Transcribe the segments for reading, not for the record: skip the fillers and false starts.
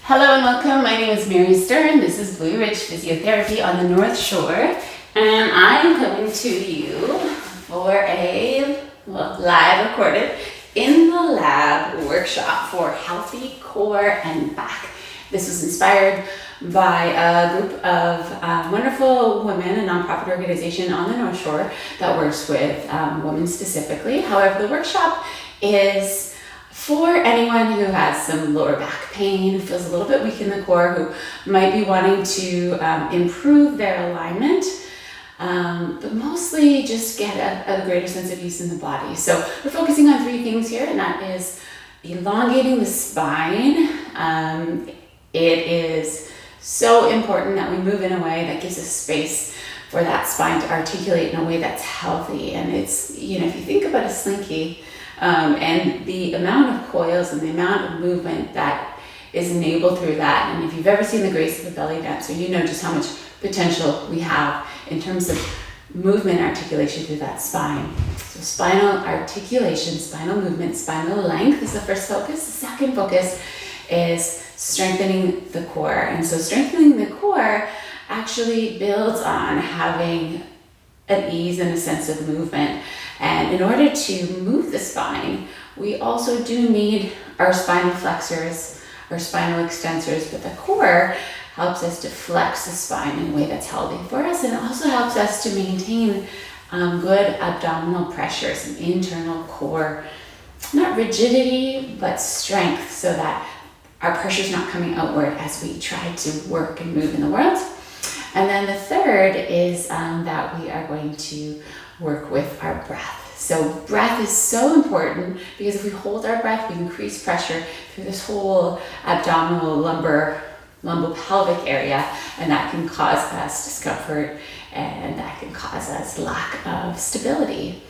Hello and welcome. My name is Mary Stern. This is Blue Ridge Physiotherapy on the North Shore, and I'm coming to you for a live recorded in the lab workshop for healthy core and back. This was inspired by a group of wonderful women, a nonprofit organization on the North Shore that works with women specifically. However, the workshop is for anyone who has some lower back pain, who feels a little bit weak in the core, who might be wanting to improve their alignment, but mostly just get a greater sense of ease in the body. So we're focusing on three things here, and that is elongating the spine. It is so important that we move in a way that gives us space for that spine to articulate in a way that's healthy. And it's, if you think about a slinky, and the amount of coils and the amount of movement that is enabled through that. And if you've ever seen The Grace of a Belly Dancer, you know just how much potential we have in terms of movement articulation through that spine. So spinal articulation, spinal movement, spinal length is the first focus. The second focus is strengthening the core. And so strengthening the core actually builds on having an ease and a sense of movement. And in order to move the spine, we also do need our spinal flexors, our spinal extensors, but the core helps us to flex the spine in a way that's healthy for us, and it also helps us to maintain good abdominal pressures and internal core, not rigidity, but strength, so that our pressure's not coming outward as we try to work and move in the world. And then the third is that we are going to work with our breath. So breath is so important because if we hold our breath, we increase pressure through this whole abdominal lumbopelvic area, and that can cause us discomfort and that can cause us lack of stability.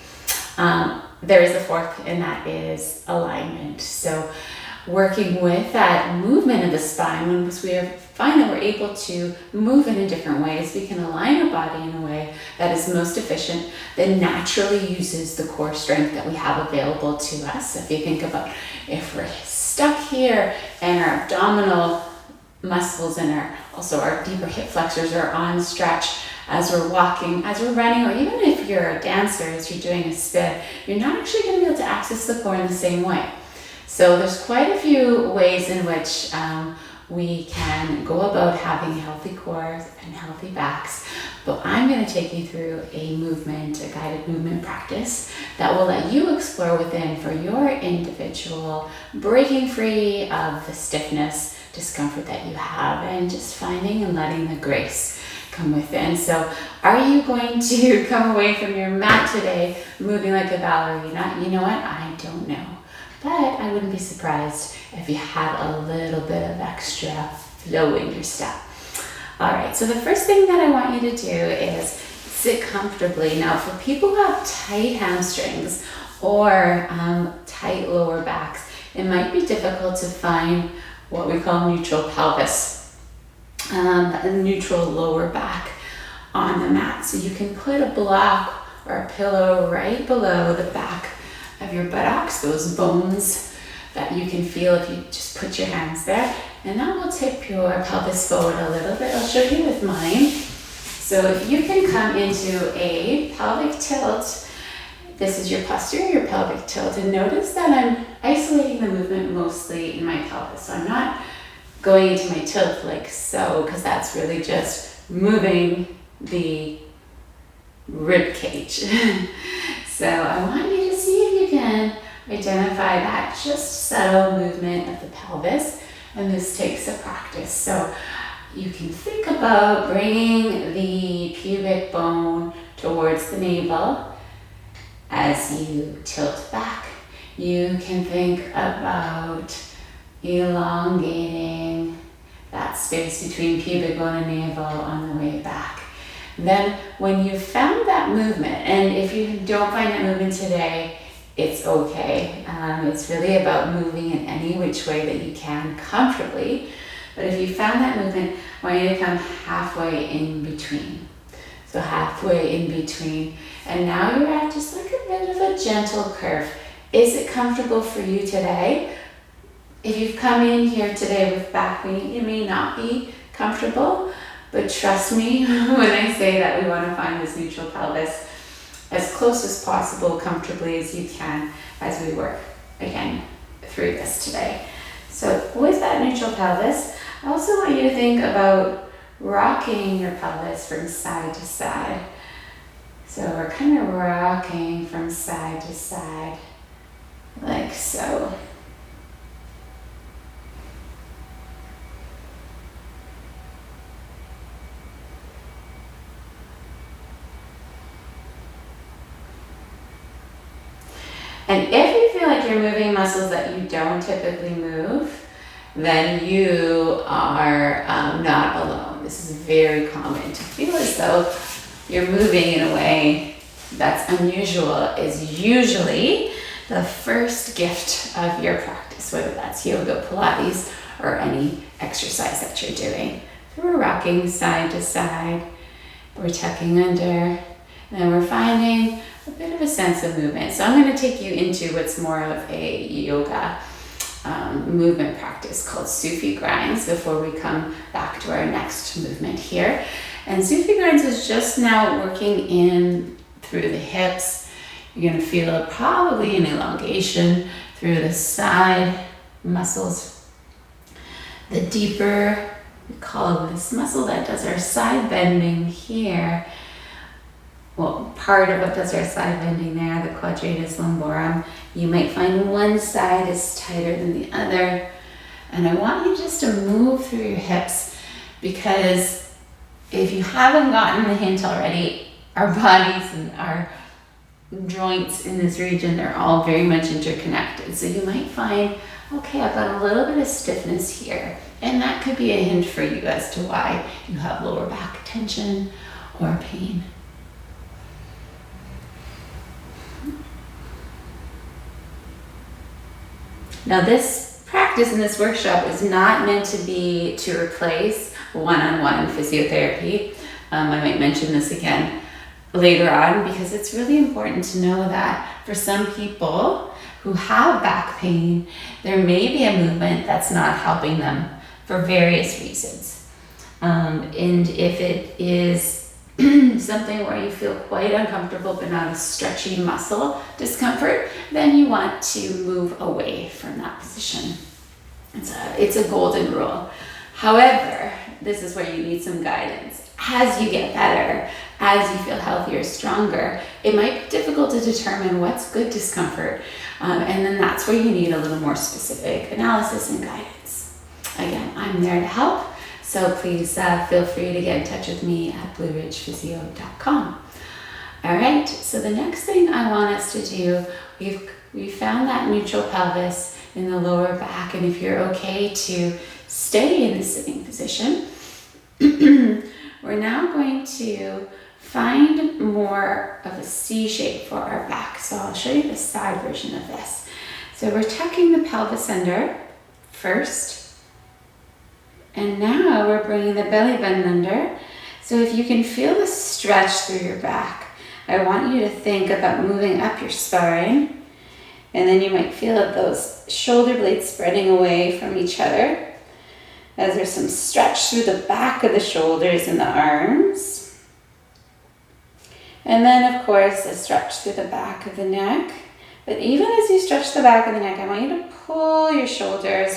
There is a fourth, and that is alignment. So working with that movement of the spine, once we find that we're able to move in different ways, we can align our body in a way that is most efficient, that naturally uses the core strength that we have available to us. So if you think about if we're stuck here and our abdominal muscles and our deeper hip flexors are on stretch as we're walking, as we're running, or even if you're a dancer, as you're doing a spin, you're not actually going to be able to access the core in the same way. So there's quite a few ways in which we can go about having healthy cores and healthy backs, but I'm going to take you through a guided movement practice that will let you explore within for your individual, breaking free of the stiffness, discomfort that you have, and just finding and letting the grace come within. So are you going to come away from your mat today moving like a ballerina? You know what? I don't know. But I wouldn't be surprised if you had a little bit of extra flow in your step. All right, so the first thing that I want you to do is sit comfortably. Now, for people who have tight hamstrings or tight lower backs, it might be difficult to find what we call neutral pelvis, a neutral lower back on the mat. So you can put a block or a pillow right below the back of your buttocks, those bones that you can feel if you just put your hands there, and that will tip your pelvis forward a little bit. I'll show you with mine. So if you can come into a pelvic tilt, this is your posterior pelvic tilt, and notice that I'm isolating the movement mostly in my pelvis. So I'm not going into my tilt like so, because that's really just moving the rib cage. So I want you to see if you can identify that just subtle movement of the pelvis, and this takes a practice. So you can think about bringing the pubic bone towards the navel as you tilt back. You can think about elongating that space between pubic bone and navel on the way back. Then when you've found that movement, and if you don't find that movement today, it's okay. It's really about moving in any which way that you can comfortably. But if you found that movement, I want you to come halfway in between. So halfway in between. And now you're at just like a bit of a gentle curve. Is it comfortable for you today? if you've come in here today with back pain, you may not be comfortable, but trust me when I say that we want to find this neutral pelvis as close as possible, comfortably as you can, as we work again through this today. So with that neutral pelvis, I also want you to think about rocking your pelvis from side to side. So we're kind of rocking from side to side, like so. And if you feel like you're moving muscles that you don't typically move, then you are not alone. This is very common. To feel as though you're moving in a way that's unusual is usually the first gift of your practice, whether that's yoga, Pilates, or any exercise that you're doing. So we're rocking side to side, we're tucking under, and then we're finding a bit of a sense of movement. So I'm going to take you into what's more of a yoga movement practice called Sufi grinds before we come back to our next movement here. And Sufi grinds is just now working in through the hips. You're going to feel probably an elongation through the side muscles. The deeper, we call this muscle that does our side bending here. Well, part of what does our side bending there, the quadratus lumborum, you might find one side is tighter than the other. And I want you just to move through your hips, because if you haven't gotten the hint already, our bodies and our joints in this region, they're all very much interconnected. So you might find, okay, I've got a little bit of stiffness here. And that could be a hint for you as to why you have lower back tension or pain. Now this practice in this workshop is not meant to be to replace one-on-one physiotherapy. I might mention this again later on, because it's really important to know that for some people who have back pain, there may be a movement that's not helping them for various reasons. And if it is something where you feel quite uncomfortable but not a stretchy muscle discomfort, then you want to move away from that position. It's a golden rule. However, this is where you need some guidance. As you get better, as you feel healthier, stronger, it might be difficult to determine what's good discomfort. And then that's where you need a little more specific analysis and guidance. Again, I'm there to help. So please feel free to get in touch with me at blueridgephysio.com. All right, so the next thing I want us to do, we've found that neutral pelvis in the lower back, and if you're okay to stay in the sitting position, we're now going to find more of a C shape for our back. So I'll show you the side version of this. So we're tucking the pelvis under first. And now we're bringing the belly button under. So if you can feel the stretch through your back, I want you to think about moving up your spine. And then you might feel those shoulder blades spreading away from each other as there's some stretch through the back of the shoulders and the arms. And then of course a stretch through the back of the neck. But even as you stretch the back of the neck, I want you to pull your shoulders,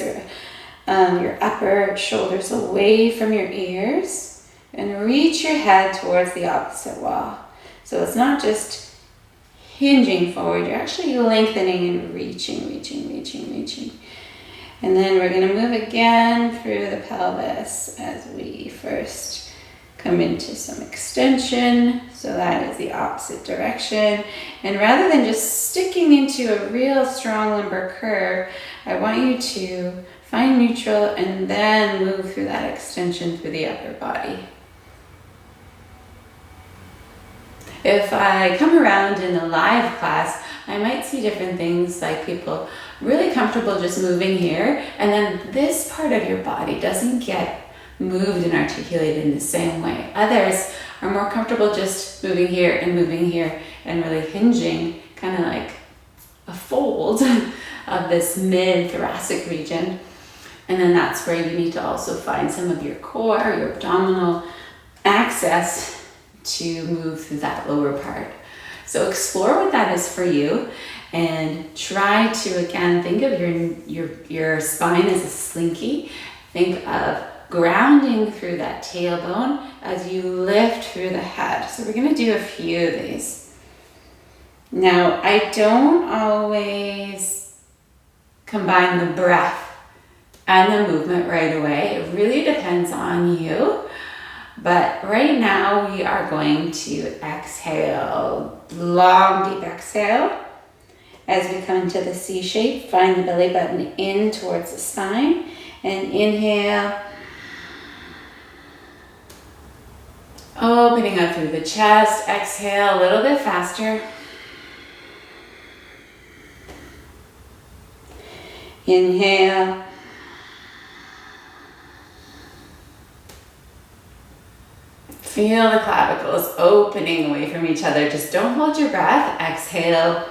your upper shoulders away from your ears and reach your head towards the opposite wall. So it's not just hinging forward, you're actually lengthening and reaching. And then we're going to move again through the pelvis as we first come into some extension. So that is the opposite direction. And rather than just sticking into a real strong lumbar curve, I want you to find neutral and then move through that extension through the upper body. If I come around in a live class, I might see different things, like people really comfortable just moving here, and then this part of your body doesn't get moved and articulated in the same way. Others are more comfortable just moving here and really hinging, kind of like a fold of this mid-thoracic region. And then that's where you need to also find some of your core, your abdominal access to move through that lower part. So explore what that is for you and try to, again, think of your spine as a slinky. Think of grounding through that tailbone as you lift through the head. So we're going to do a few of these. Now, I don't always combine the breath and the movement right away. It really depends on you. But right now we are going to exhale, long deep exhale. As we come into the C shape, find the belly button in towards the spine and inhale. Opening up through the chest, exhale a little bit faster. Inhale. Feel the clavicles opening away from each other. Just don't hold your breath. Exhale.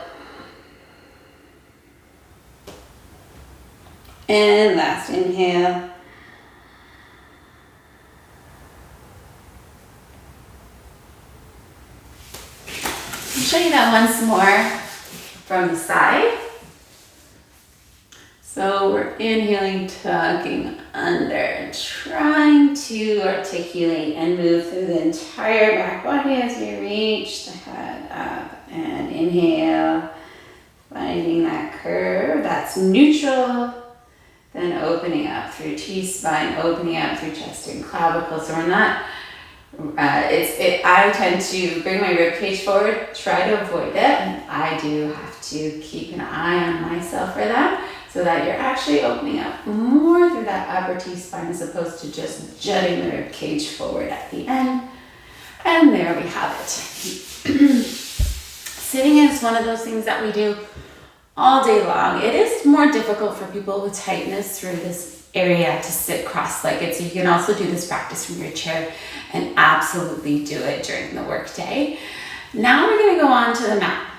And last inhale. I'll show you that once more from the side. So we're inhaling, tucking under, trying to articulate and move through the entire back body as you reach the head up. And inhale, finding that curve that's neutral. Then opening up through T-spine, opening up through chest and clavicle. So we're not, I tend to bring my rib cage forward, try to avoid it. And I do have to keep an eye on myself for that, so that you're actually opening up more through that upper T-spine as opposed to just jutting the rib cage forward at the end. And there we have it. Sitting is one of those things that we do all day long. It is more difficult for people with tightness through this area to sit cross-legged. So you can also do this practice from your chair and absolutely do it during the workday. Now we're going to go on to the mat.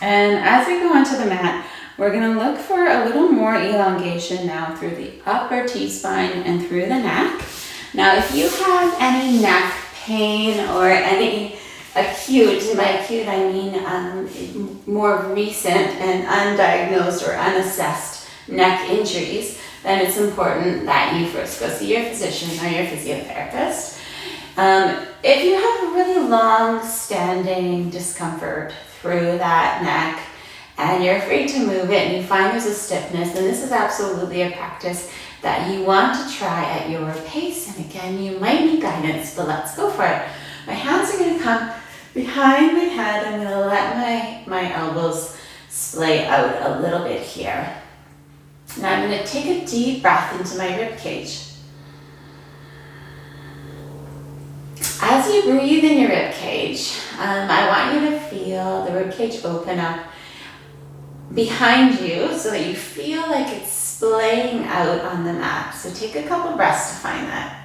And as we go onto the mat, we're going to look for a little more elongation now through the upper T-spine and through the neck. Now, if you have any neck pain or any acute, and by acute I mean more recent and undiagnosed or unassessed neck injuries, then it's important that you first go see your physician or your physiotherapist. If you have a really long-standing discomfort through that neck, and you're afraid to move it and you find there's a stiffness, then this is absolutely a practice that you want to try at your pace. And again, you might need guidance, but let's go for it. My hands are going to come behind my head. I'm going to let my elbows splay out a little bit here. Now I'm going to take a deep breath into my rib cage. As you breathe in your rib cage, I want you to feel the rib cage open up behind you so that you feel like it's splaying out on the mat. So take a couple breaths to find that.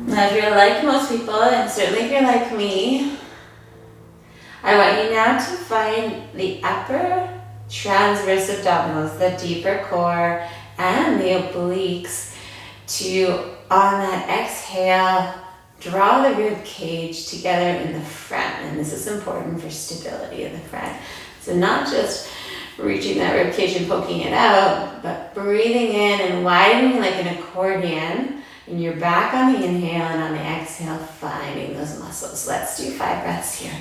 Now if you're like most people, and certainly if you're like me, I want you now to find the upper transverse abdominals, the deeper core, and the obliques to, on that exhale, draw the rib cage together in the front. And this is important for stability in the front. So not just reaching that rib cage and poking it out, but breathing in and widening like an accordion. And you're back on the inhale, and on the exhale, finding those muscles. Let's do 5 breaths here.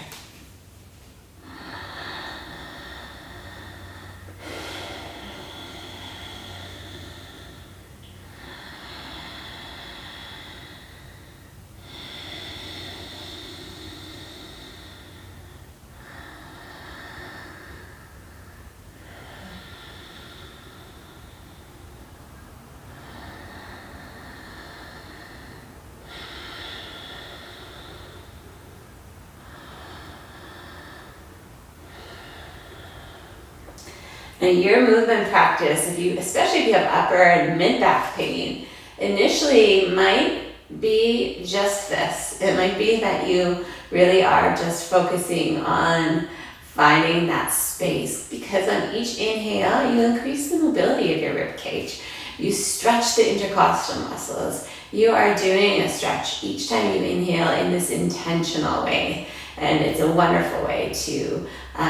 Now your movement practice, especially if you have upper and mid back pain, initially might be just this. It might be that you really are just focusing on finding that space, because on each inhale, you increase the mobility of your rib cage. You stretch the intercostal muscles. You are doing a stretch each time you inhale in this intentional way. And it's a wonderful way to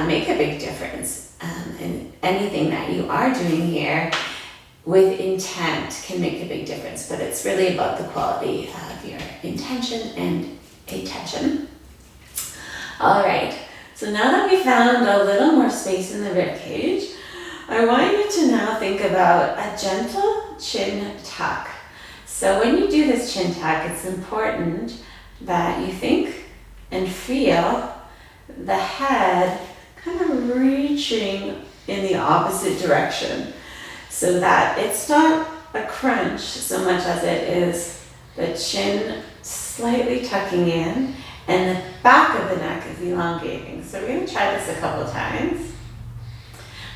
make a big difference. And anything that you are doing here with intent can make a big difference, but it's really about the quality of your intention and attention. All right, so now that we found a little more space in the rib cage, I want you to now think about a gentle chin tuck. So when you do this chin tuck, it's important that you think and feel the head kind of reaching in the opposite direction, so that it's not a crunch so much as it is the chin slightly tucking in and the back of the neck is elongating. So we're going to try this a couple times.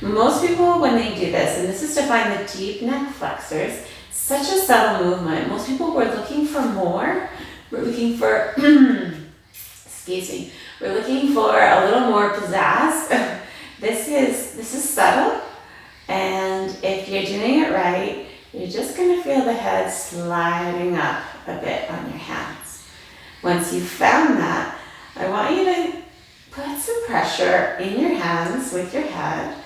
Most people, when they do this, and this is to find the deep neck flexors, such a subtle movement. Most people were looking for more. We're looking for, excuse me, we're looking for a little more pizzazz. This is subtle, and if you're doing it right, you're just going to feel the head sliding up a bit on your hands. Once you've found that, I want you to put some pressure in your hands with your head.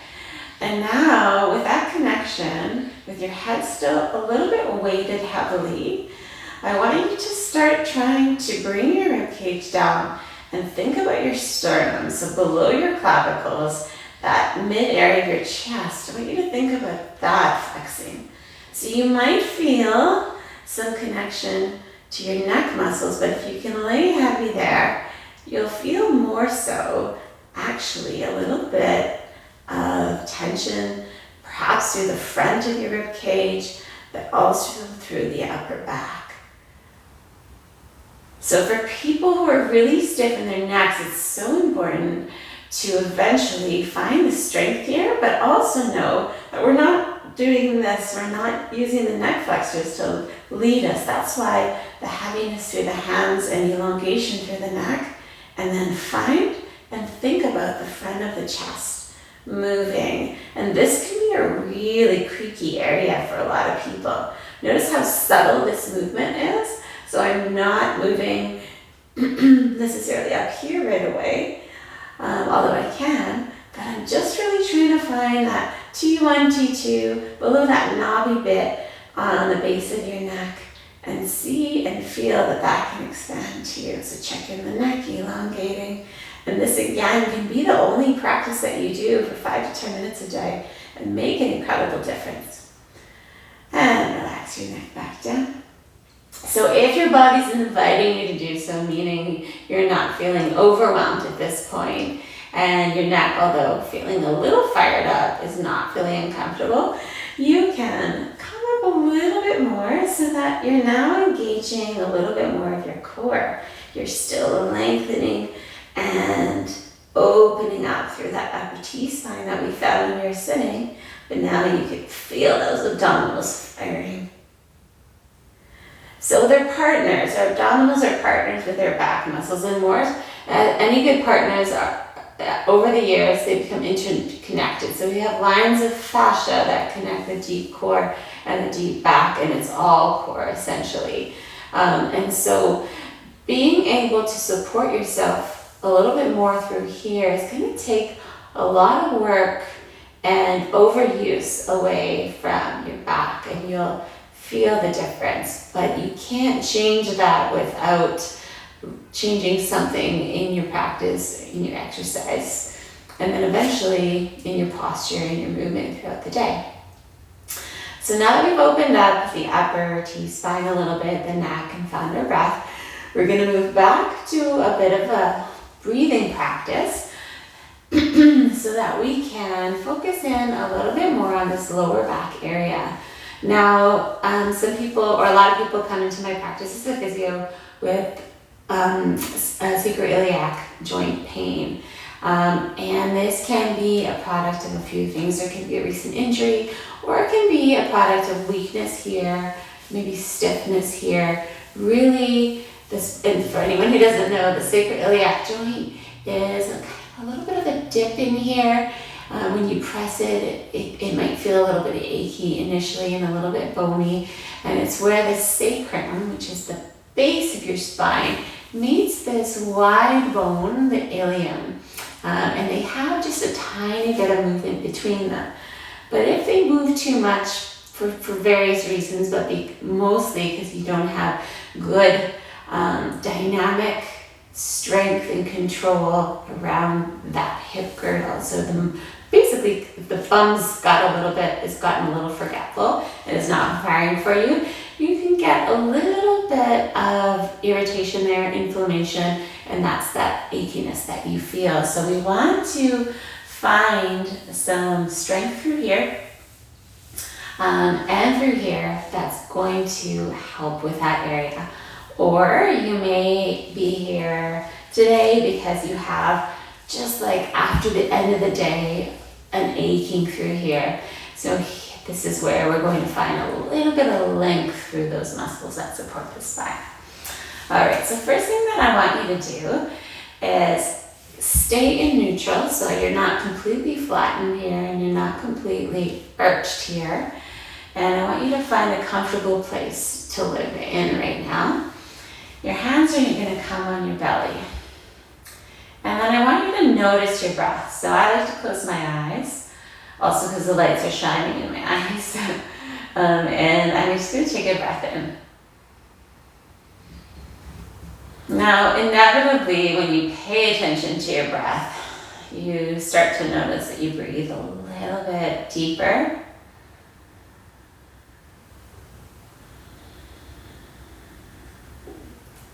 And now, with that connection, with your head still a little bit weighted heavily, I want you to start trying to bring your ribcage down and think about your sternum, so below your clavicles, that mid area of your chest. I want you to think about that flexing. So you might feel some connection to your neck muscles, but if you can lay heavy there, you'll feel more so actually a little bit of tension, perhaps through the front of your rib cage, but also through the upper back. So for people who are really stiff in their necks, it's so important to eventually find the strength here, but also know that we're not doing this, we're not using the neck flexors to lead us. That's why the heaviness through the hands and elongation through the neck, and then find and think about the front of the chest moving. And this can be a really creaky area for a lot of people. Notice how subtle this movement is. So I'm not moving necessarily up here right away, although I can, but I'm just really trying to find that T1, T2, below that knobby bit on the base of your neck, and see and feel that that can expand too. So check in the neck, elongating. And this again can be the only practice that you do for 5 to 10 minutes a day and make an incredible difference. And relax your neck back down. So if your body's inviting you to do so, meaning you're not feeling overwhelmed at this point, and your neck, although feeling a little fired up, is not feeling uncomfortable, you can come up a little bit more so that you're now engaging a little bit more of your core. You're still lengthening and opening up through that upper T-spine that we found when we were sitting, but now you can feel those abdominals firing. So they're partners. Our abdominals are partners with their back muscles, and more, any good partners are, over the years, they become interconnected. So we have lines of fascia that connect the deep core and the deep back, and it's all core essentially. And so being able to support yourself a little bit more through here is going to take a lot of work and overuse away from your back, and you'll feel the difference. But you can't change that without changing something in your practice, in your exercise, and then eventually in your posture and your movement throughout the day. So now that we've opened up the upper T-spine a little bit, the neck, and found our breath, we're going to move back to a bit of a breathing practice so that we can focus in a little bit more on this lower back area. Now, some people, or a lot of people, come into my practice as a physio with sacroiliac joint pain. And this can be a product of a few things. There can be a recent injury, or it can be a product of weakness here, maybe stiffness here, really, this, and for anyone who doesn't know, the sacroiliac joint is a little bit of a dip in here. When you press it might feel a little bit achy initially and a little bit bony. And it's where the sacrum, which is the base of your spine, meets this wide bone, the ilium. And they have just a tiny bit of movement between them. But if they move too much, for various reasons, but mostly because you don't have good dynamic strength and control around that hip girdle. So basically the bum's gotten a little forgetful and is not firing for you. You can get a little bit of irritation there, inflammation, and that's that achiness that you feel. So we want to find some strength through here and through here that's going to help with that area. Or you may be here today because you have, just like after the end of the day, an aching through here. So this is where we're going to find a little bit of length through those muscles that support the spine. All right, so first thing that I want you to do is stay in neutral, so you're not completely flattened here and you're not completely arched here. And I want you to find a comfortable place to live in right now. Your hands are going to come on your belly. And then I want you to notice your breath. So I like to close my eyes, also because the lights are shining in my eyes. And I'm just going to take a breath in. Now, inevitably, when you pay attention to your breath, you start to notice that you breathe a little bit deeper.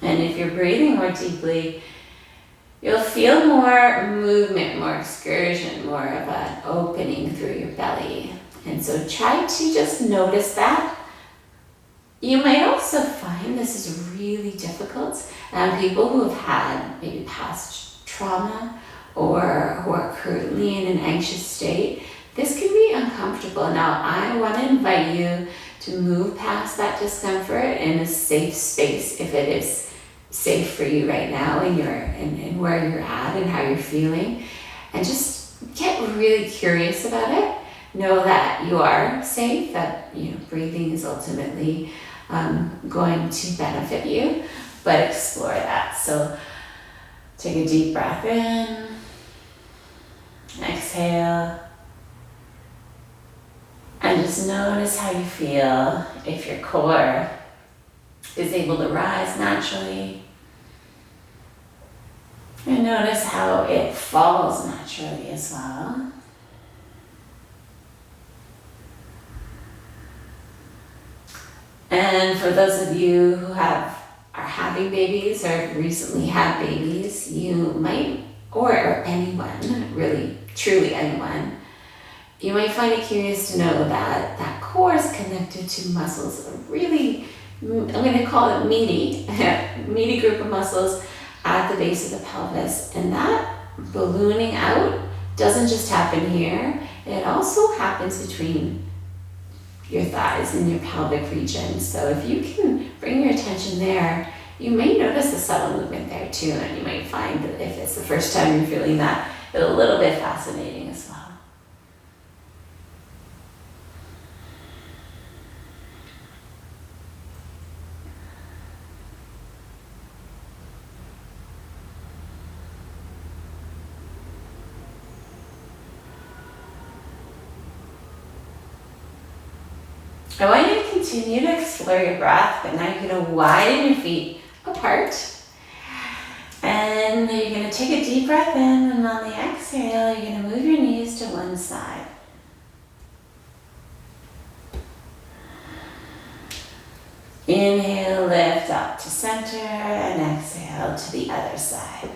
And if you're breathing more deeply, you'll feel more movement, more excursion, more of an opening through your belly. And so try to just notice that. You might also find this is really difficult. People who have had maybe past trauma or who are currently in an anxious state, this can be uncomfortable. Now, I want to invite you to move past that discomfort in a safe space, if it is safe for you right now and where you're at and how you're feeling, and just get really curious about it. Know that you are safe, that breathing is ultimately going to benefit you, but explore that. So take a deep breath in, exhale, and just notice how you feel. If your core is able to rise naturally, and notice how it falls naturally as well. And for those of you who are having babies or recently had babies, you might, or anyone, really, truly anyone, you might find it curious to know that that core is connected to muscles, a really, I'm going to call it meaty group of muscles at the base of the pelvis. And that ballooning out doesn't just happen here, it also happens between your thighs and your pelvic region. So if you can bring your attention there, you may notice a subtle movement there too, and you might find that if it's the first time you're feeling that, it's a little bit fascinating as well. I want you to continue to explore your breath, but now you're going to widen your feet apart. And you're going to take a deep breath in, and on the exhale, you're going to move your knees to one side. Inhale, lift up to center, and exhale to the other side.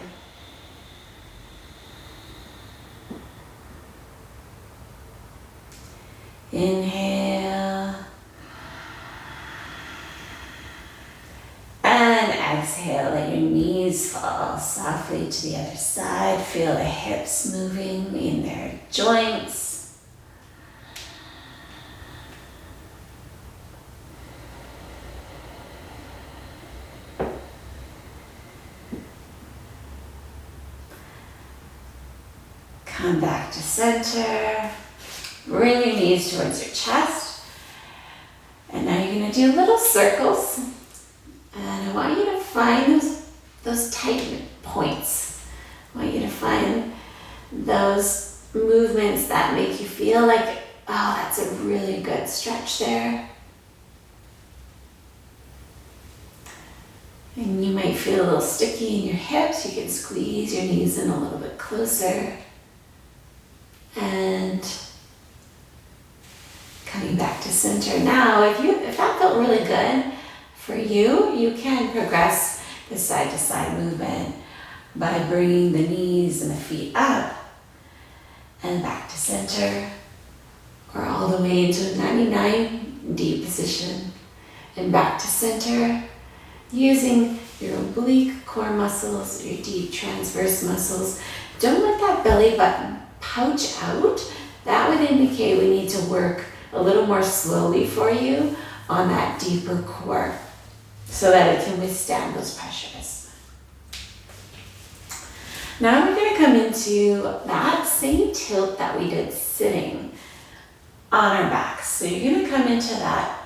Inhale. And exhale, let your knees fall softly to the other side. Feel the hips moving in their joints. Come back to center. Bring your knees towards your chest. And now you're going to do little circles. And I want you to find those tight points. I want you to find those movements that make you feel like, oh, that's a really good stretch there. And you might feel a little sticky in your hips. You can squeeze your knees in a little bit closer. And coming back to center. Now, if that felt really good for you, you can progress the side-to-side movement by bringing the knees and the feet up and back to center, or all the way into a 99 deep position and back to center, using your oblique core muscles, your deep transverse muscles. Don't let that belly button pouch out. That would indicate we need to work a little more slowly for you on that deeper core so that it can withstand those pressures. Now we're going to come into that same tilt that we did sitting on our backs. So you're going to come into that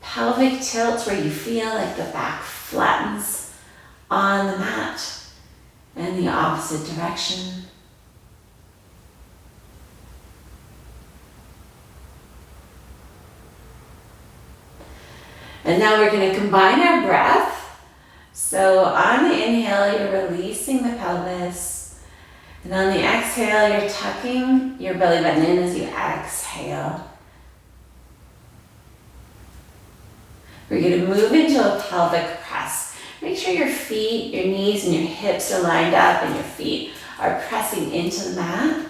pelvic tilt where you feel like the back flattens on the mat and the opposite direction. And now we're going to combine our breath. So on the inhale, you're releasing the pelvis. And on the exhale, you're tucking your belly button in as you exhale. We're going to move into a pelvic press. Make sure your feet, your knees, and your hips are lined up and your feet are pressing into the mat.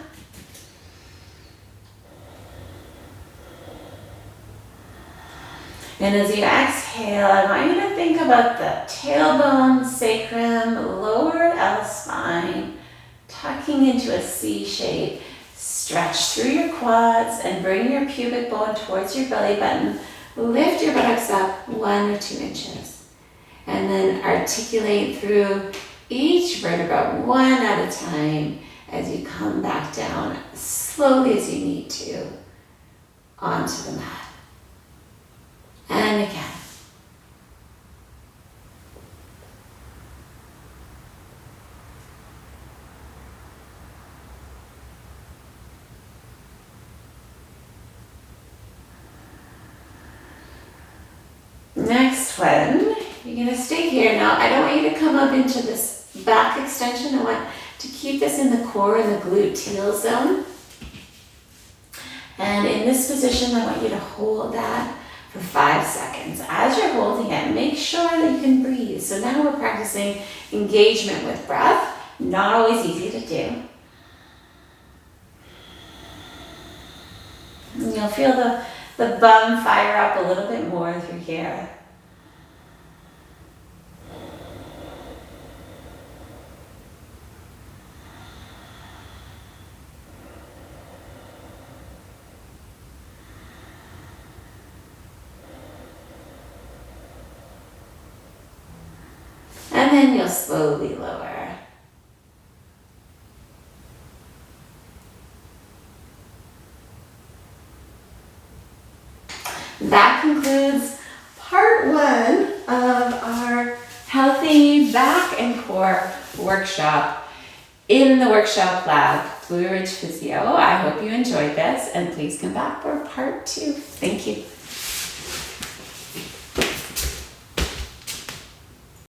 And as you exhale, I want you to think about the tailbone, sacrum, lower L spine, tucking into a C shape. Stretch through your quads and bring your pubic bone towards your belly button. Lift your buttocks up 1 or 2 inches. And then articulate through each vertebra one at a time as you come back down as slowly as you need to onto the mat. And again. Next one, you're going to stay here. Now, I don't want you to come up into this back extension. I want to keep this in the core and the gluteal zone. And in this position, I want you to hold that for 5 seconds. As you're holding it, make sure that you can breathe. So now we're practicing engagement with breath. Not always easy to do. And you'll feel the bum fire up a little bit more through here. And then you'll slowly lower. That concludes part 1 of our healthy back and core workshop in the workshop lab, Blue Ridge Physio. I hope you enjoyed this, and please come back for part 2. Thank you.